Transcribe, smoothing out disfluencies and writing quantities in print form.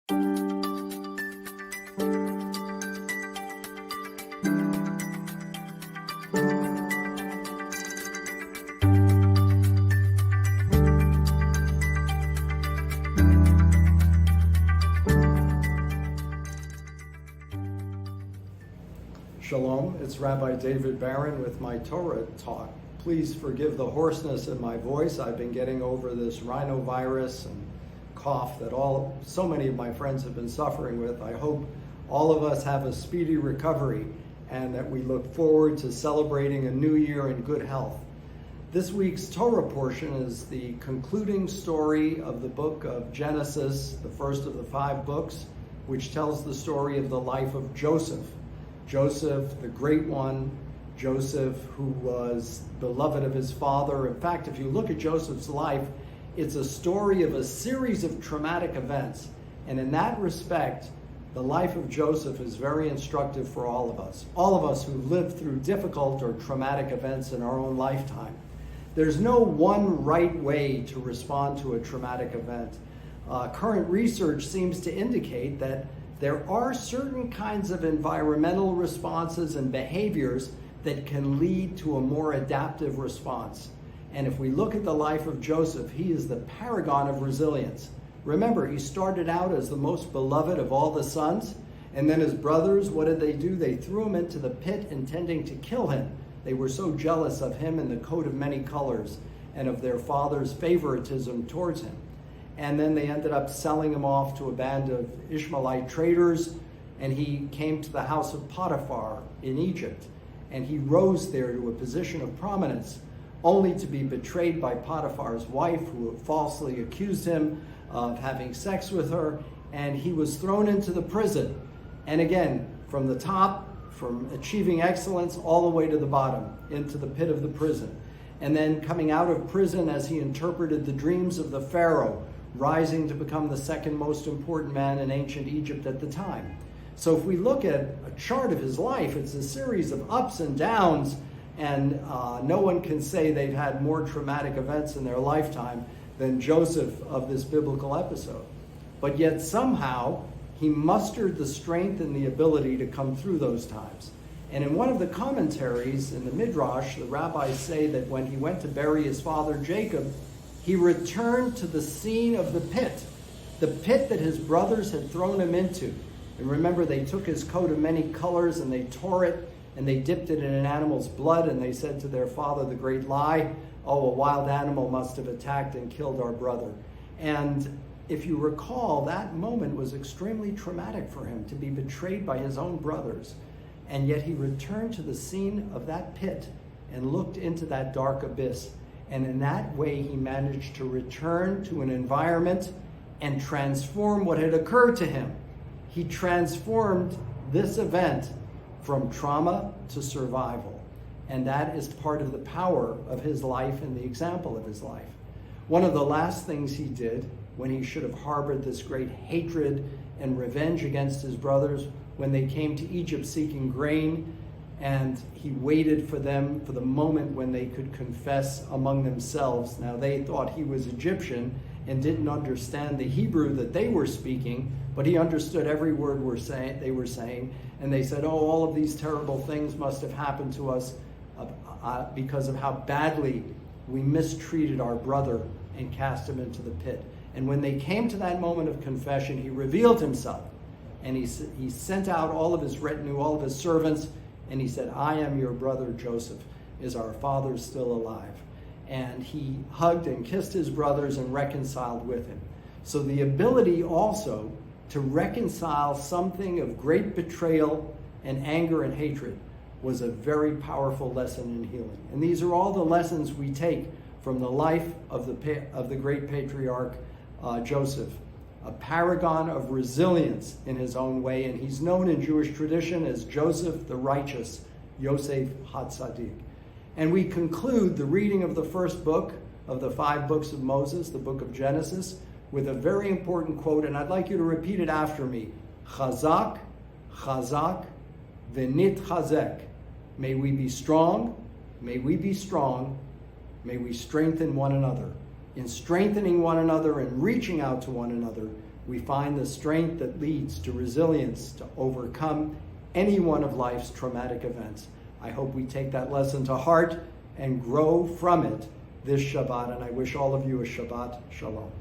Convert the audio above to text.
Shalom, it's Rabbi David Barron with my Torah talk. Please forgive the hoarseness in my voice. I've been getting over this rhinovirus and cough that so many of my friends have been suffering with. I hope all of us have a speedy recovery and that we look forward to celebrating a new year in good health. This week's Torah portion is the concluding story of the book of Genesis, the first of the 5 books, which tells the story of the life of Joseph. Joseph, the great one, Joseph, who was beloved of his father. In fact, if you look at Joseph's life, it's a story of a series of traumatic events. And in that respect, the life of Joseph is very instructive for all of us who live through difficult or traumatic events in our own lifetime. There's no one right way to respond to a traumatic event. Current research seems to indicate that there are certain kinds of environmental responses and behaviors that can lead to a more adaptive response. And if we look at the life of Joseph, he is the paragon of resilience. Remember, he started out as the most beloved of all the sons, and then his brothers, what did they do? They threw him into the pit intending to kill him. They were so jealous of him and the coat of many colors and of their father's favoritism towards him. And then they ended up selling him off to a band of Ishmaelite traders, and he came to the house of Potiphar in Egypt. And he rose there to a position of prominence, only to be betrayed by Potiphar's wife, who falsely accused him of having sex with her, and he was thrown into the prison. And again, from the top, from achieving excellence, all the way to the bottom, into the pit of the prison. And then coming out of prison as he interpreted the dreams of the Pharaoh, rising to become the second most important man in ancient Egypt at the time. So if we look at a chart of his life, it's a series of ups and downs, and no one can say they've had more traumatic events in their lifetime than Joseph of this biblical episode. But yet somehow he mustered the strength and the ability to come through those times. And in one of the commentaries in the Midrash, the rabbis say that when he went to bury his father Jacob, he returned to the scene of the pit that his brothers had thrown him into. And remember, they took his coat of many colors and they tore it and they dipped it in an animal's blood, and they said to their father the great lie, "Oh, a wild animal must have attacked and killed our brother." And if you recall, that moment was extremely traumatic for him, to be betrayed by his own brothers. And yet he returned to the scene of that pit and looked into that dark abyss. And in that way, he managed to return to an environment and transform what had occurred to him. He transformed this event from trauma to survival. And that is part of the power of his life and the example of his life. One of the last things he did, when he should have harbored this great hatred and revenge against his brothers, when they came to Egypt seeking grain, and he waited for them for the moment when they could confess among themselves. Now, they thought he was Egyptian and didn't understand the Hebrew that they were speaking, but he understood every word they were saying. And they said, "Oh, all of these terrible things must have happened to us because of how badly we mistreated our brother and cast him into the pit." And when they came to that moment of confession, he revealed himself. And he sent out all of his retinue, all of his servants, and he said, "I am your brother Joseph. Is our father still alive?" And he hugged and kissed his brothers and reconciled with him. So the ability also to reconcile something of great betrayal and anger and hatred was a very powerful lesson in healing. And these are all the lessons we take from the life of the great patriarch Joseph, a paragon of resilience in his own way. And he's known in Jewish tradition as Joseph the Righteous, Yosef HaTzadik. And we conclude the reading of the first book of the 5 books of Moses, the book of Genesis, with a very important quote, and I'd like you to repeat it after me. Chazak, chazak, v'nit chazek. May we be strong, may we be strong, may we strengthen one another. In strengthening one another and reaching out to one another, we find the strength that leads to resilience to overcome any one of life's traumatic events. I hope we take that lesson to heart and grow from it this Shabbat, and I wish all of you a Shabbat Shalom.